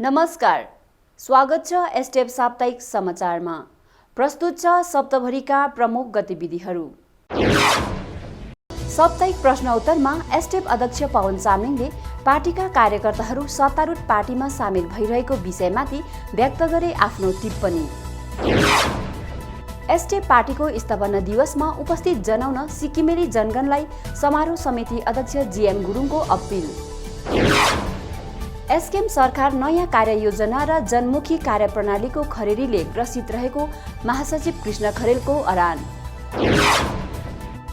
नमस्कार, स्वागत छ एसटेप साप्ताहिक समाचारमा। प्रस्तुत छ सप्ताहभरिका प्रमुख गतिविधिहरू। साप्ताहिक प्रश्न उत्तरमा एसटेप अध्यक्ष पवन चामलिङले पार्टीका कार्यकर्ताहरू सत्तारूढ पार्टीमा सामेल भइरहेको विषयमाथि व्यक्त गरे आफ्नो टिप्पणी। एसटेप पार्टीको स्थापना दिवसमा उपस्थित जनाउन सिक्किमेली जनगणलाई समारोह समिति अध्यक्ष जीएम गुरुङको अपिल। एसकेएम सरकार नयाँ कार्ययोजना र जनमुखी कार्यप्रणालीको खरेरीले ग्रसित रहेको महासचिव कृष्ण खरेलको अरान।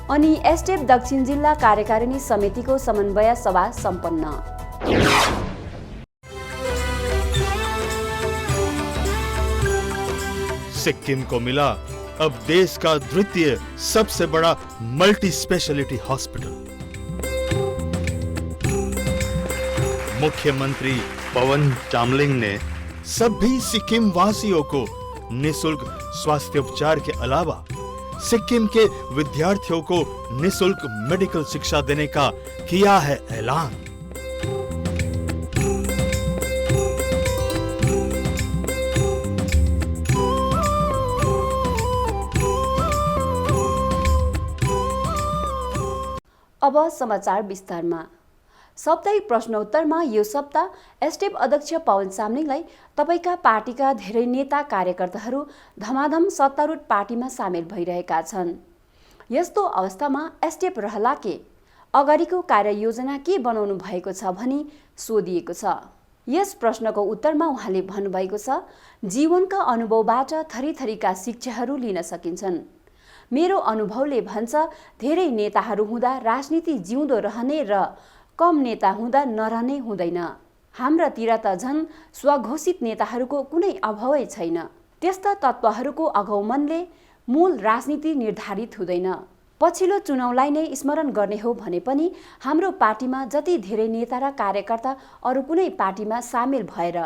अनि एसटेप दक्षिण जिल्ला कार्यकारिणी समितिको समन्वय सभा सम्पन्न। सिक्किम को मिला अब देश का द्वितीय सबसे बड़ा मल्टी स्पेशलिटी हॉस्पिटल। मुख्यमंत्री पवन चामलिंग ने सभी सिक्किम वासियों को निशुल्क स्वास्थ्य उपचार के अलावा सिक्किम के विद्यार्थियों को निशुल्क मेडिकल शिक्षा देने का किया है ऐलान। अब समाचार विस्तारमा। साप्ताहिक प्रश्नोत्तरमा यो सप्ताह एसटेप अध्यक्ष पवन चामलिङलाई तपाईका पार्टीका धेरै नेता कार्यकर्ताहरू धमाधम सत्तारूढ पार्टीमा सामेल भइरहेका छन्। यस्तो अवस्थामा एसटेप रहला के अगाडिको कार्ययोजना के बनाउनु भएको छ भनी सोधिएको छ। यस प्रश्नको उत्तरमा उहाँले भन्नुभएको छ, जीवनका अनुभवबाट थरीथरीका शिक्षाहरू लिन सकिन्छन्। मेरो अनुभवले भन्छ, धेरै नेताहरू हुँदा राजनीति जिउँदो रहने र कम नेता हुँदा नरहने हुँदैन। हाम्रातिर त झन् स्वघोषित नेताहरूको कुनै अभावै छैन। त्यस्ता तत्त्वहरूको आगमनले मूल राजनीति निर्धारित हुँदैन। पछिल्लो चुनावलाई नै स्मरण गर्ने हो भने पनि हाम्रो पार्टीमा जति धेरै नेता र कार्यकर्ता अरू कुनै पार्टीमा सामेल भएर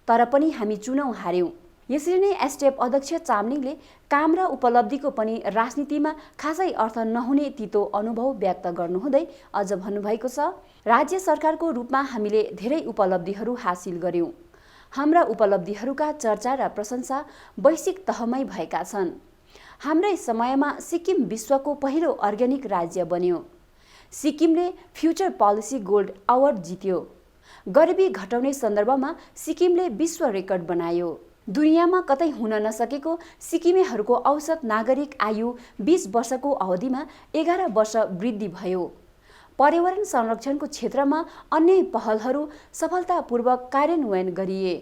तर पनि हामी चुनाव हार्यौं। यसरी नै एसटेप अध्यक्ष चामलिङले काम र उपलब्धिको पनि राजनीतिमा खासै अर्थ नहुने तितो अनुभव व्यक्त गर्नुहुँदै अझ भन्नुभएको छ, राज्य सरकारको रूपमा हामीले धेरै उपलब्धिहरू हासिल गर्यौं। हाम्रा उपलब्धिहरूका चर्चा र प्रशंसा वैश्विक तहमै भएका छन्। हाम्रै समयमा सिक्किम विश्वको पहिलो अर्ग्यानिक राज्य बन्यो। सिक्किमले फ्युचर पोलिसी गोल्ड अवार्ड जित्यो। गरिबी घटाउने सन्दर्भमा सिक्किमले विश्व रेकर्ड बनायो। दुनियाँमा कतै हुन नसकेको सिक्किमेहरूको औसत नागरिक आयु 20 वर्षको अवधिमा 11 वर्ष वृद्धि भयो। पर्यावरण संरक्षणको क्षेत्रमा अन्य पहलहरू सफलतापूर्वक कार्यान्वयन गरिए।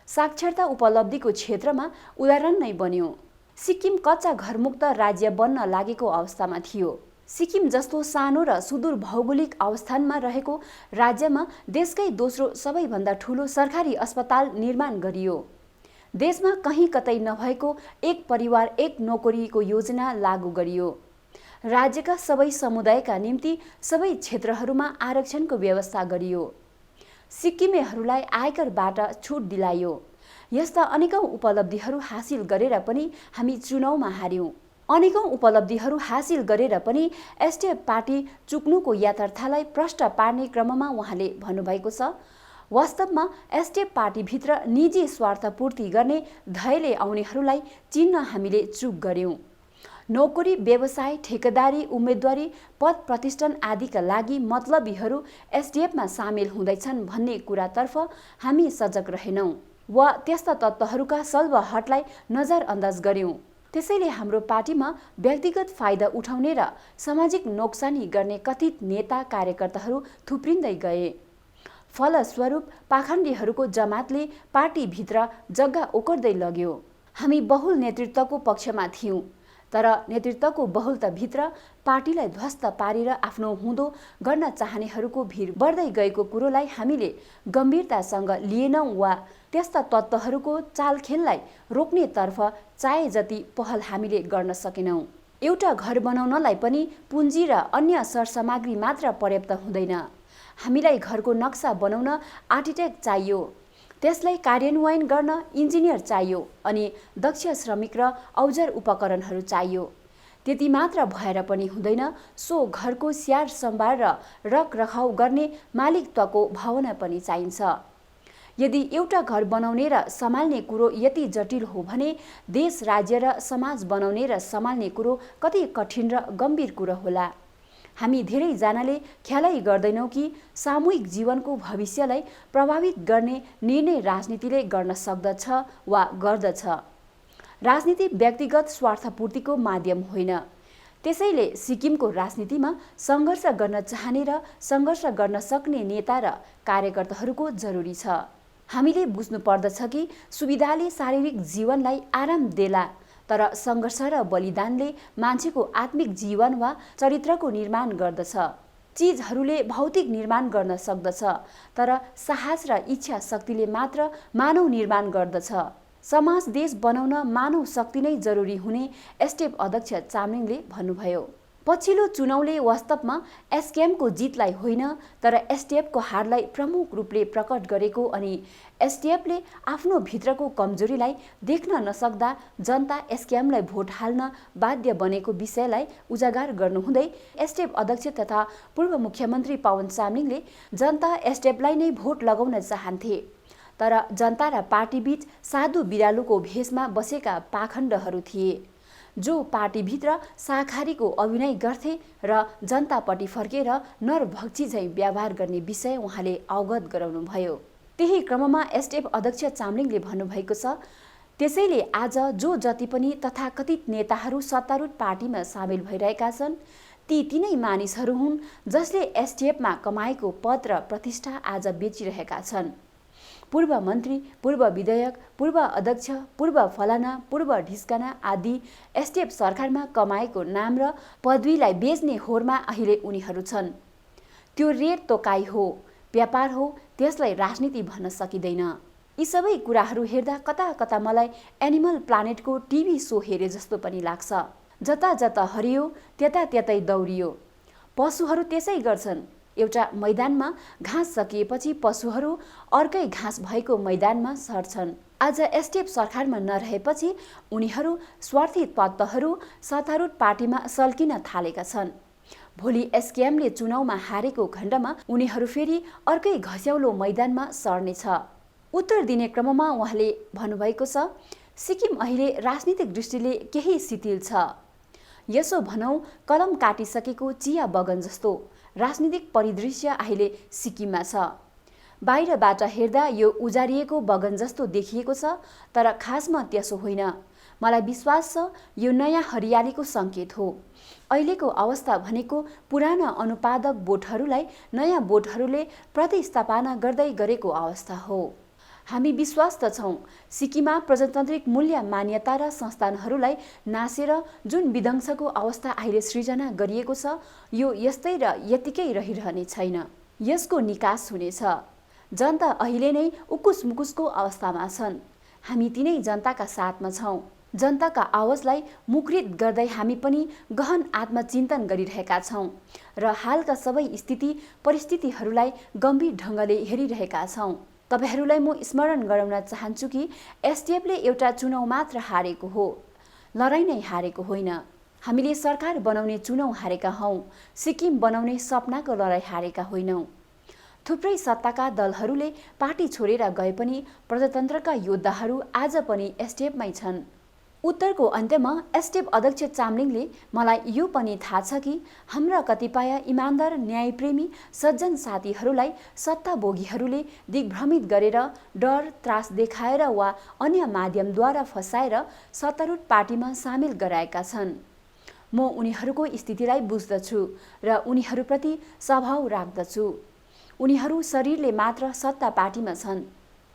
साक्षरता उपलब्धिको क्षेत्रमा उदाहरण नै बन्यो। सिक्किम कच्चा घरमुक्त राज्य बन्न लागेको अवस्थामा थियो। सिक्किम जस्तो सानो र सुदूर भौगोलिक अवस्थानमा रहेको राज्यमा देशकै दोस्रो सबैभन्दा ठूलो सरकारी अस्पताल निर्माण गरियो। देशमा कहीँ कतै नभएको एक परिवार एक नोकरीको योजना लागू गरियो। राज्यका सबै समुदायका निम्ति सबै क्षेत्रहरूमा आरक्षणको व्यवस्था गरियो। सिक्किमेहरूलाई आयकरबाट छुट दिलाइयो। यस्ता अनेकौं उपलब्धिहरू हासिल गरेर पनि हामी चुनावमा हार्यौं। अनेकौं उपलब्धिहरू हासिल गरेर पनि एसटेप पार्टी चुक्नुको यथार्थलाई प्रष्ट पार्ने क्रममा उहाँले भन्नुभएको छ, वास्तवमा एसटेप पार्टीभित्र निजी स्वार्थ पूर्ति गर्ने धैर्यले आउनेहरूलाई चिन्न हामीले चुक गर्यौं। नोकरी, व्यवसाय, ठेकेदारी, उम्मेदवारी, पद प्रतिष्ठान आदिका लागि मतलबीहरू एसडिएफमा सामेल हुँदैछन् भन्ने कुरातर्फ हामी सजग रहेनौं वा त्यस्ता तत्त्वहरूका सल्बहटलाई नजरअन्दाज गर्यौं। त्यसैले हाम्रो पार्टीमा व्यक्तिगत फाइदा उठाउने र सामाजिक नोक्सानी गर्ने कथित नेता कार्यकर्ताहरू थुप्रिँदै गए। फलस्वरूप पाखण्डीहरूको जमातले पार्टीभित्र जग्गा ओगट्दै लग्यो। हामी बहुल नेतृत्वको पक्षमा थियौं, तर नेतृत्वको बहुलताभित्र पार्टीलाई ध्वस्त पारेर आफ्नो हुँदो गर्न चाहनेहरूको भिड बढ्दै गएको कुरोलाई हामीले गम्भीरतासँग लिएनौं वा त्यस्ता तत्त्वहरूको चालखेललाई रोक्नेतर्फ चाहे जति पहल हामीले गर्न सकेनौं। एउटा घर बनाउनलाई पनि पुँजी र अन्य सरसामग्री मात्र पर्याप्त हुँदैन। हामीलाई घरको नक्सा बनाउन आर्किटेक्ट चाहियो, त्यसलाई कार्यान्वयन गर्न इन्जिनियर चाहियो अनि दक्ष श्रमिक र औजार उपकरणहरू चाहियो। त्यति मात्र भएर पनि हुँदैन, सो घरको स्याहार सम्भार र रखरखाउ गर्ने मालिकत्वको भावना पनि चाहिन्छ। यदि एउटा घर बनाउने र सम्हाल्ने कुरो यति जटिल हो भने देश, राज्य र समाज बनाउने र सम्हाल्ने कुरो कति कठिन र गम्भीर कुरो होला। हामी धेरैजनाले ख्यालै गर्दैनौँ कि सामूहिक जीवनको भविष्यलाई प्रभावित गर्ने निर्णय राजनीतिले गर्न सक्दछ वा गर्दछ। राजनीति व्यक्तिगत स्वार्थपूर्तिको माध्यम होइन। त्यसैले सिक्किमको राजनीतिमा सङ्घर्ष गर्न चाहने र सङ्घर्ष गर्न सक्ने नेता र कार्यकर्ताहरूको जरुरी छ। हामीले बुझ्नुपर्दछ कि सुविधाले शारीरिक जीवनलाई आराम देला, तर सङ्घर्ष र बलिदानले मान्छेको आत्मिक जीवन वा चरित्रको निर्माण गर्दछ। चिजहरूले भौतिक निर्माण गर्न सक्दछ, तर साहस र इच्छा शक्तिले मात्र मानव निर्माण गर्दछ। समाज, देश बनाउन मानव शक्ति नै जरुरी हुने एसडिएफ अध्यक्ष चामलिङले भन्नुभयो। पछिल्लो चुनावले वास्तवमा एसकेएमको जितलाई होइन, तर एसडिएफको हारलाई प्रमुख रूपले प्रकट गरेको अनि एसडिएफले आफ्नो भित्रको कमजोरीलाई देख्न नसक्दा जनता एसकेएमलाई भोट हाल्न बाध्य बनेको विषयलाई उजागर गर्नुहुँदै एसडिएफ अध्यक्ष तथा पूर्व मुख्यमन्त्री पवन चामलिङले जनता एसडिएफलाई नै भोट लगाउन चाहन्थे, तर जनता र पार्टीबीच साधु बिरालोको भेषमा बसेका पाखण्डहरू थिए, जो पार्टीभित्र शाकाहारीको अभिनय गर्थे र जनतापट्टि फर्केर नरभक्षी झैँ व्यवहार गर्ने विषय उहाँले अवगत गराउनुभयो। त्यही क्रममा एसडिएफ अध्यक्ष चामलिङले भन्नुभएको छ, त्यसैले आज जो जति पनि तथाकथित नेताहरू सत्तारूढ पार्टीमा सामेल भइरहेका छन्, ती तिनै मानिसहरू हुन् जसले एसडिएफमा कमाएको पद र प्रतिष्ठा आज बेचिरहेका छन्। पूर्व मन्त्री, पूर्व विधायक, पूर्व अध्यक्ष, पूर्व फलाना, पूर्व ढिस्काना आदि एसडिएफ सरकारमा कमाएको नाम र पदवीलाई बेच्ने होरमा अहिले उनीहरू छन्। त्यो रेट तोकाइ हो, व्यापार हो, त्यसलाई राजनीति भन्न सकिँदैन। यी सबै कुराहरू हेर्दा कता कता मलाई एनिमल प्लानेटको टिभी सो हेरे जस्तो पनि लाग्छ। जता जता हरियो त्यता त्यतै दौडियो। पशुहरू त्यसै गर्छन्। एउटा मैदानमा घाँस सकिएपछि पशुहरू अर्कै घाँस भएको मैदानमा सर्छन्। आज एसडिएफ सरकारमा नरहेपछि उनीहरू स्वार्थी तत्त्वहरू सत्तारूढ पार्टीमा सल्किन थालेका छन्। भोलि एसकेएमले चुनावमा हारेको खण्डमा उनीहरू फेरि अर्कै घस्याउलो मैदानमा सर्नेछ। उत्तर दिने क्रममा उहाँले भन्नुभएको छ, सिक्किम अहिले राजनीतिक दृष्टिले केही शिथिल छ। यसो भनौँ, कलम काटिसकेको चिया बगन जस्तो राजनीतिक परिदृश्य अहिले सिक्किममा छ। बाहिरबाट हेर्दा यो उजारिएको बगन जस्तो देखिएको छ, तर खासमा त्यसो होइन। मलाई विश्वास छ यो नयाँ हरियालीको सङ्केत हो। अहिलेको अवस्था भनेको पुराना अनुत्पादक बोटहरूलाई नयाँ बोटहरूले प्रतिस्थापना गर्दै गरेको अवस्था हो। हामी विश्वस्त छौँ सिक्किममा प्रजातान्त्रिक मूल्य मान्यता र संस्थानहरूलाई नासेर जुन विध्वंसको अवस्था अहिले सृजना गरिएको छ, यो यस्तै र यतिकै रहिरहने छैन। यसको निकास हुनेछ। जनता अहिले नै उकुस मुकुसको अवस्थामा छन्। हामी तिनै जनताका साथमा छौँ। जनताका आवाजलाई मुखरित गर्दै हामी पनि गहन आत्मचिन्तन गरिरहेका छौँ र हालका सबै स्थिति परिस्थितिहरूलाई गम्भीर ढङ्गले हेरिरहेका छौँ। तपाईहरूलाई म स्मरण गराउन चाहन्छु कि एसडिएफले एउटा चुनाव मात्र हारेको हो, लडाइँ नै हारेको होइन। हामीले सरकार बनाउने चुनाव हारेका हौँ, सिक्किम बनाउने सपनाको लडाइँ हारेका होइनौँ। थुप्रै सत्ताका दलहरूले पार्टी छोडेर गए पनि प्रजातन्त्रका योद्धाहरू आज पनि एसडिएफमै छन्। उत्तरको अन्त्यमा एसडिएफ अध्यक्ष चामलिङले मलाई यो पनि थाहा छ कि हाम्रा कतिपय इमान्दार, न्यायप्रेमी, सज्जन साथीहरूलाई सत्ताभोगीहरूले दिग्भ्रमित गरेर डर, त्रास देखाएर वा अन्य माध्यमद्वारा फसाएर सत्तारूढ पार्टीमा सामेल गराएका छन्। म उनीहरूको स्थितिलाई बुझ्दछु र उनीहरूप्रति सद्भाव राख्दछु। उनीहरू शरीरले मात्र सत्ता पार्टीमा छन्,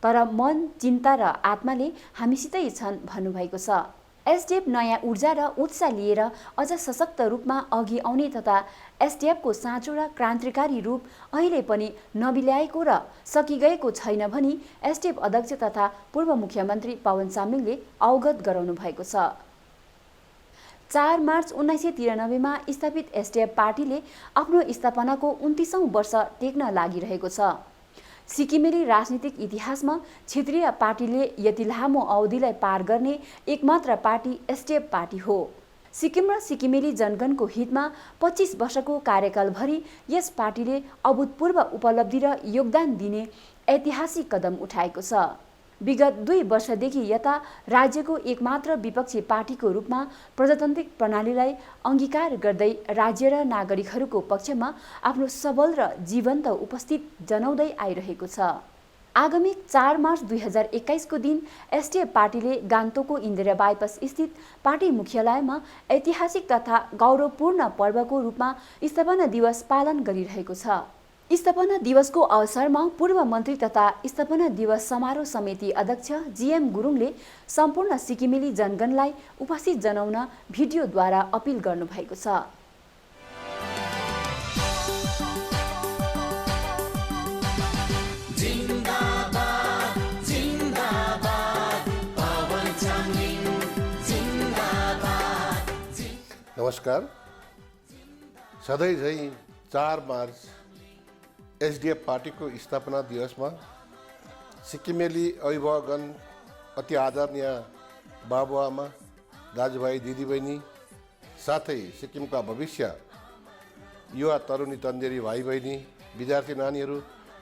तर मन, चिन्ता र आत्माले हामीसितै छन् भन्नुभएको छ। एसडिएफ नयाँ ऊर्जा र उत्साह लिएर अझ सशक्त रूपमा अघि आउने तथा एसडिएफको साँचो र क्रान्तिकारी रूप अहिले पनि नबिल्याएको र सकिगएको छैन भनी एसडिएफ अध्यक्ष तथा पूर्व मुख्यमन्त्री पवन चामलिङले अवगत गराउनु भएको छ। 4 मार्च 1993मा स्थापित एसडिएफ पार्टीले आफ्नो स्थापनाको 29औं वर्ष टेक्न लागिरहेको छ। सिक्किमेली राजनीतिक इतिहासमा क्षेत्रीय पार्टीले यति लामो अवधिलाई पार गर्ने एकमात्र पार्टी एसडिएफ पार्टी हो। सिक्किम र सिक्किमेली जनगणको हितमा 25 वर्षको कार्यकालभरि यस पार्टीले अभूतपूर्व उपलब्धि र योगदान दिने ऐतिहासिक कदम उठाएको छ। विगत 2 वर्षदेखि यता राज्यको एकमात्र विपक्षी पार्टीको रूपमा प्रजातान्त्रिक प्रणालीलाई अङ्गीकार गर्दै राज्य र नागरिकहरूको पक्षमा आफ्नो सबल र जीवन्त उपस्थित जनाउँदै आइरहेको छ। आगामी 4 मार्च 2021 को दिन एसडिएफ पार्टीले गान्तोकको इन्दिरा बाइपास स्थित पार्टी मुख्यालयमा ऐतिहासिक तथा गौरवपूर्ण पर्वको रूपमा स्थापना दिवस पालन गरिरहेको छ। स्थापना दिवसको अवसरमा पूर्व मन्त्री तथा स्थापना दिवस समारोह समिति अध्यक्ष जीएम गुरुङले सम्पूर्ण सिक्किमेली जनगणलाई उपस्थित जनाउन भिडियोद्वारा अपिल गर्नुभएको छ। नमस्कार। सधैँ झैँ 4 मार्च एसडिएफ पार्टीको स्थापना दिवसमा सिक्किमेली अभिभावकगण, अति आदरणीय बाबुआमा, दाजुभाइ दिदीबहिनी, साथै सिक्किमका भविष्य युवा तरुणी तन्देरी भाइ बहिनी, विद्यार्थी नानीहरू,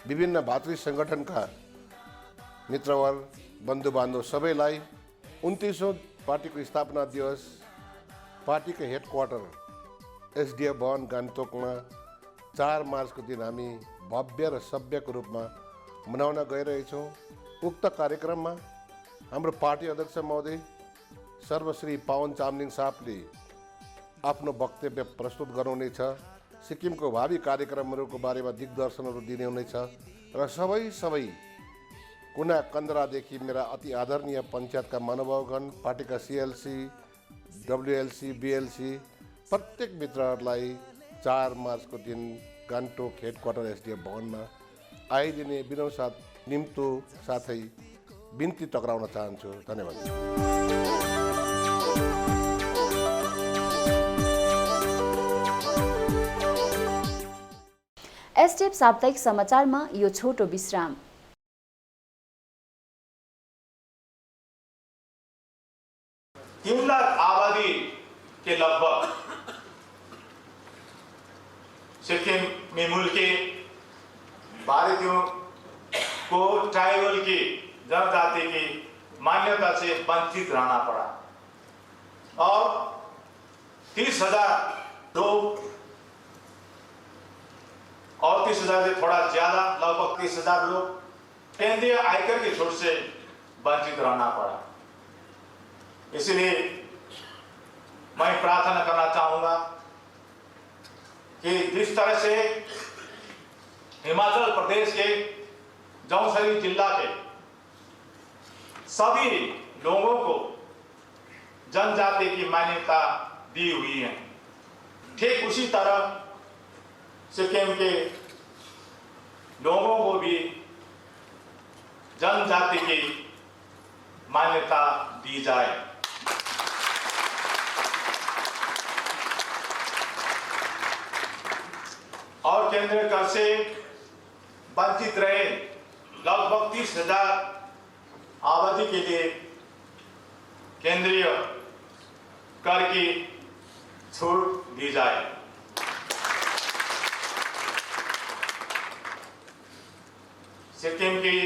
विभिन्न भातृ सङ्गठनका मित्रवर, बन्धुबान्धव सबैलाई 29औं पार्टीको स्थापना दिवस पार्टीको हेडक्वार्टर एसडिएफ भवन गान्तोकमा 4 मार्चको दिन हामी भव्य र सभ्यको रूपमा मनाउन गइरहेछौँ। उक्त कार्यक्रममा हाम्रो पार्टी अध्यक्ष महोदय सर्वश्री पावन चामलिङ साहबले आफ्नो वक्तव्य प्रस्तुत गर्नुहुनेछ। सिक्किमको भावी कार्यक्रमहरूको बारेमा दिग्दर्शनहरू दिने हुनेछ र सबै कुना कन्दरादेखि मेरा अति आदरणीय पञ्चायतका महानुभावगण, पार्टीका सिएलसी, डब्लुएलसी, बिएलसी प्रत्येक मित्रहरूलाई 4 मार्चको दिन गान्तोक हेडक्वार्टर एसडिएफ भवनमा आइदिने विनम्र साथ निम्तो साथै बिन्ती टक्राउन चाहन्छु। धन्यवाद। एसडिएफ साप्ताहिक समाचारमा यो छोटो विश्राम। तीन लाख आबादी के लगभग सिक्किम में मुल्की भारतीयों को ट्राइबल की जनजाति की मान्यता से वंचित रहना पड़ा और 30,000 लोग और 30,000 से थोड़ा ज्यादा, लगभग 30,000 लोग केंद्रीय आयकर की छूट से वंचित रहना पड़ा। इसलिए मैं प्रार्थना करना चाहूंगा कि जिस तरह से हिमाचल प्रदेश के जौनसरी जिला के सभी लोगों को जनजाति की मान्यता दी हुई है, ठीक उसी तरह सिक्किम के लोगों को भी जनजाति की मान्यता दी जाए। और केंद्रीय कर से वंचित रहे लगभग 30,000 आबादी के लिए केंद्रीय कर की छूट दी जाए। सिक्किम की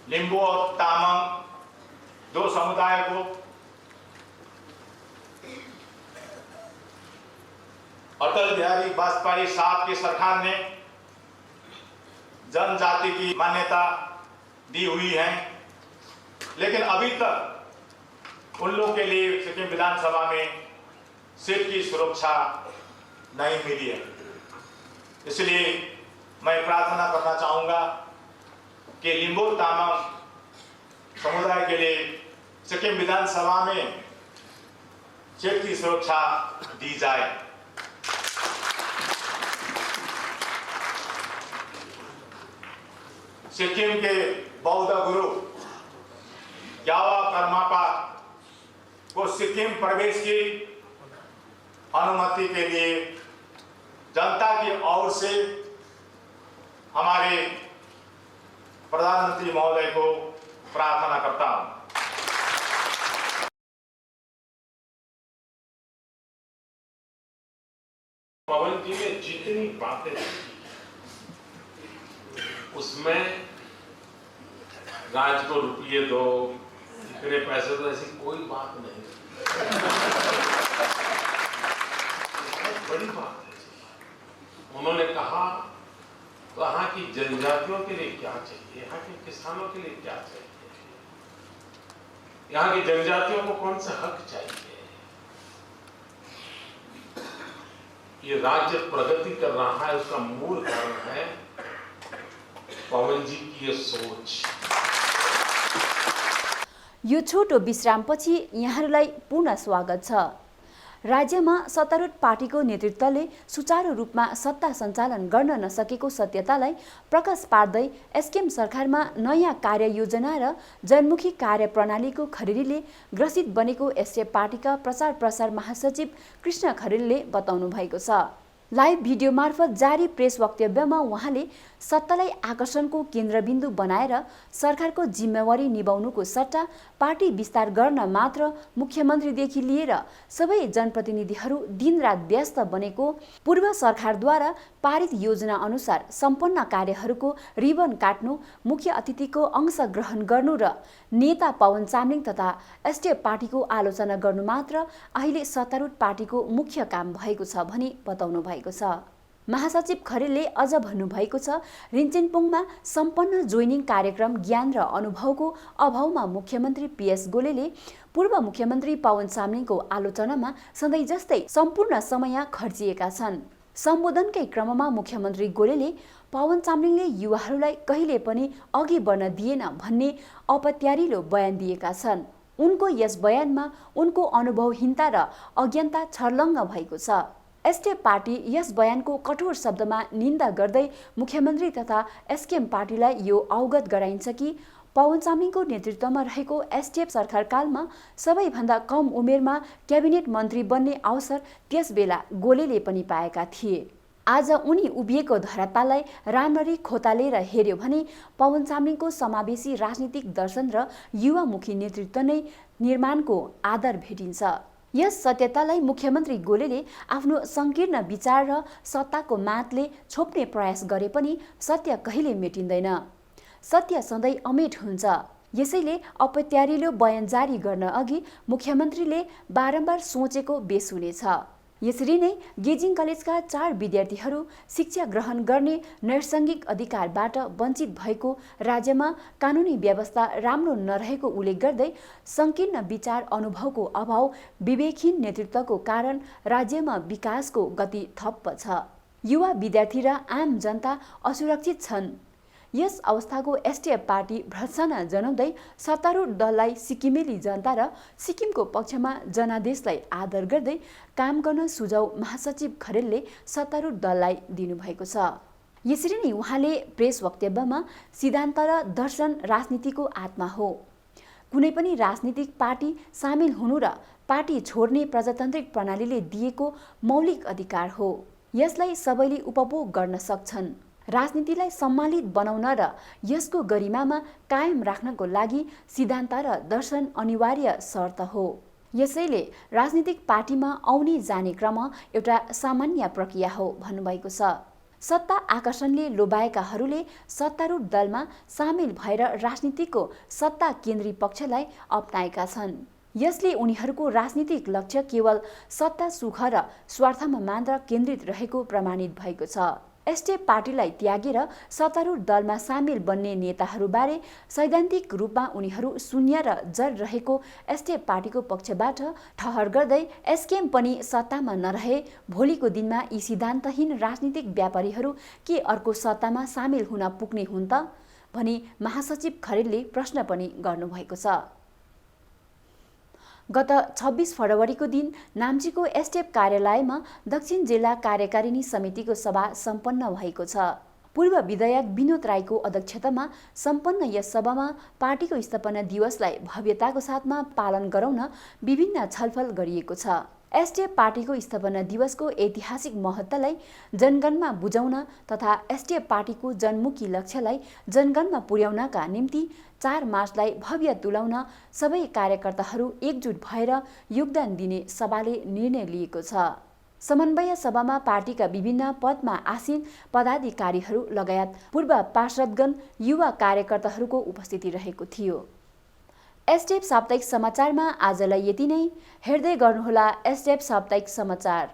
लिंबू और तामाङ 2 समुदाय को अटल बिहारी वाजपेयी साहब की सरकार ने जनजाति की मान्यता दी हुई है, लेकिन अभी तक उन लोगों के लिए सिक्किम विधानसभा में सीट की सुरक्षा नहीं मिली है। इसलिए मैं प्रार्थना करना चाहूंगा कि लिंबू तामाङ समुदाय के लिए सिक्किम विधानसभा में सीट की सुरक्षा दी जाए। सिक्किम के बौद्ध गुरु ग्यावा कर्मापा को सिक्किम प्रवेश की अनुमति के लिए जनता की ओर से हमारे प्रधानमंत्री महोदय को प्रार्थना करता हूं। पवन जी ने जितनी बातें उसमें राज को रुपये दो, इतने पैसे दो, ऐसी कोई बात नहीं। बहुत बड़ी बात है। उन्होंने कहा तो यहाँ की जनजातियों के लिए क्या चाहिए, यहाँ के किसानों के लिए क्या चाहिए, यहाँ की जनजातियों को कौन सा हक चाहिए। ये राज्य प्रगति कर रहा है, उसका मूल कारण है पवन जी की ये सोच। यो छोटो विश्रामपछि यहाँहरूलाई पुनः स्वागत छ। राज्यमा सत्तारूढ पार्टीको नेतृत्वले सुचारू रूपमा सत्ता सञ्चालन गर्न नसकेको सत्यतालाई प्रकाश पार्दै एसकेएम सरकारमा नयाँ कार्ययोजना र जनमुखी कार्यप्रणालीको खरेडीले ग्रसित बनेको एसडिएफ पार्टीका प्रचार प्रसार महासचिव कृष्ण खरेलले बताउनु भएको छ। लाइभ भिडियो मार्फत जारी प्रेस वक्तव्यमा उहाँले सत्तालाई आकर्षणको केन्द्रबिन्दु बनाएर सरकारको जिम्मेवारी निभाउनुको सट्टा पार्टी विस्तार गर्न मात्र मुख्यमन्त्रीदेखि लिएर सबै जनप्रतिनिधिहरू दिनरात व्यस्त बनेको, पूर्व सरकारद्वारा पारित योजना अनुसार सम्पन्न कार्यहरूको रिबन काट्नु, मुख्य अतिथिको अंश ग्रहण गर्नु र नेता पवन चामलिङ तथा एसडिएफ पार्टीको आलोचना गर्नु मात्र अहिले सत्तारूढ पार्टीको मुख्य काम भएको छ भनी बताउनु भएको छ। महासचिव खरेलले अझ भन्नुभएको छ, रिन्चेनपोङमा सम्पन्न जोइनिङ कार्यक्रम ज्ञान र अनुभवको अभावमा मुख्यमन्त्री पीएस गोलेले पूर्व मुख्यमन्त्री पवन चामलिङको आलोचनामा सधैँ जस्तै सम्पूर्ण समय खर्चिएका छन्। सम्बोधनकै क्रममा मुख्यमन्त्री गोलेले पवन चामलिङले युवाहरूलाई कहिले पनि अघि बढ्न दिएन भन्ने अपत्यारिलो बयान दिएका छन्। उनको यस बयानमा उनको अनुभवहीनता र अज्ञानता छर्लङ्ग भएको छ। एसडिएफ पार्टी यस बयानको कठोर शब्दमा निन्दा गर्दै मुख्यमन्त्री तथा एसकेएम पार्टीलाई यो अवगत गराइन्छ कि पवन चामलिङको नेतृत्वमा रहेको एसडिएफ सरकारकालमा सबैभन्दा कम उमेरमा क्याबिनेट मन्त्री बन्ने अवसर त्यसबेला गोलेले पनि पाएका थिए। आज उनी उभिएको धरातललाई राम्ररी खोतालेर हेर्यो भने पवन चामलिङको समावेशी राजनीतिक दर्शन र युवामुखी नेतृत्व नै निर्माणको आधार भेटिन्छ। यस सत्यतालाई मुख्यमन्त्री गोलेले आफ्नो सङ्कीर्ण विचार र सत्ताको मातले छोप्ने प्रयास गरे पनि सत्य कहिले मेटिँदैन। सत्य सधैँ अमेट हुन्छ। यसैले अपत्यारिलो बयान जारी गर्न अघि मुख्यमन्त्रीले बारम्बार सोचेको बेस हुनेछ। यसरी नै गेजिङ कलेजका 4 विद्यार्थीहरू शिक्षा ग्रहण गर्ने नैसर्गिक अधिकारबाट वञ्चित भएको, राज्यमा कानुनी व्यवस्था राम्रो नरहेको उल्लेख गर्दै सङ्कीर्ण विचार अनुभवको अभाव, विवेकहीन नेतृत्वको कारण राज्यमा विकासको गति ठप्प छ। युवा विद्यार्थी र आम जनता असुरक्षित छन्। यस अवस्थाको एसडिएफ पार्टी भर्त्सना जनाउँदै सत्तारूढ दललाई सिक्किमेली जनता र सिक्किमको पक्षमा जनादेशलाई आदर गर्दै काम गर्न सुझाउ महासचिव खरेलले सत्तारूढ दललाई दिनुभएको छ। यसरी नै उहाँले प्रेस वक्तव्यमा सिद्धान्त र दर्शन राजनीतिको आत्मा हो। कुनै पनि राजनीतिक पार्टी सामेल हुनु र पार्टी छोड्ने प्रजातान्त्रिक प्रणालीले दिएको मौलिक अधिकार हो। यसलाई सबैले उपभोग गर्न सक्छन्। राजनीतिलाई सम्मानित बनाउन र यसको गरिमामा कायम राख्नको लागि सिद्धान्त र दर्शन अनिवार्य शर्त हो। यसैले राजनीतिक पार्टीमा आउने जाने क्रम एउटा सामान्य प्रक्रिया हो भन्नुभएको छ। सत्ता आकर्षणले लोभाएकाहरूले सत्तारूढ दलमा सामेल भएर राजनीतिको सत्ता केन्द्री पक्षलाई अपनाएका छन्। यसले उनीहरूको राजनीतिक लक्ष्य केवल सत्ता सुख र स्वार्थमा मात्र केन्द्रित रहेको प्रमाणित भएको छ। एसडिएफ पार्टीलाई त्यागेर सत्तारूढ दलमा सामेल बन्ने नेताहरूबारे सैद्धान्तिक रूपमा उनीहरू शून्य र जड रहेको एसडिएफ पार्टीको पक्षबाट ठहर गर्दै एसकेएम पनि सत्तामा नरहे भोलिको दिनमा यी सिद्धान्तहीन राजनीतिक व्यापारीहरू के अर्को सत्तामा सामेल हुन पुग्ने हुन् त भनी महासचिव खरेलले प्रश्न पनि गर्नुभएको छ। गत 26 फरवरीको दिन नाम्चीको एसडिएफ कार्यालयमा दक्षिण जिल्ला कार्यकारिणी समितिको सभा सम्पन्न भएको छ। पूर्व विधायक विनोद राईको अध्यक्षतामा सम्पन्न यस सभामा पार्टीको स्थापना दिवसलाई भव्यताको साथमा पालन गराउन विभिन्न छलफल गरिएको छ। एसडिएफ पार्टीको स्थापना दिवसको ऐतिहासिक महत्त्वलाई जनगणमा बुझाउन तथा एसडिएफ पार्टीको जनमुखी लक्ष्यलाई जनगणमा पुर्याउनका निम्ति 4 मार्चलाई भव्य तुल्याउन सबै कार्यकर्ताहरू एकजुट भएर योगदान दिने सभाले निर्णय लिएको छ। समन्वय सभामा पार्टीका विभिन्न पदमा आसीन पदाधिकारीहरू लगायत पूर्व पार्षदगण युवा कार्यकर्ताहरूको उपस्थिति रहेको थियो। एसटिएफ साप्ताहिक समाचारमा आजलाई यति नै। हेर्दै गर्नुहोला एसटिएफ साप्ताहिक समाचार।